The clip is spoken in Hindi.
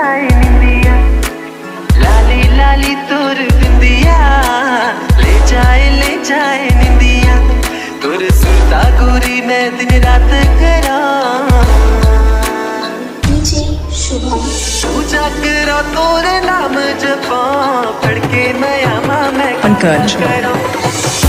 जाए निंदिया, लाली लाली तोर बिंदिया, ले जाए निंदिया, तोर सुरता गोरी मैं दिन रात करा, डीजे शुभम पूजा करा तोरे नाम जपा, पढ़ के मैं आमा मैं पंकज। करा।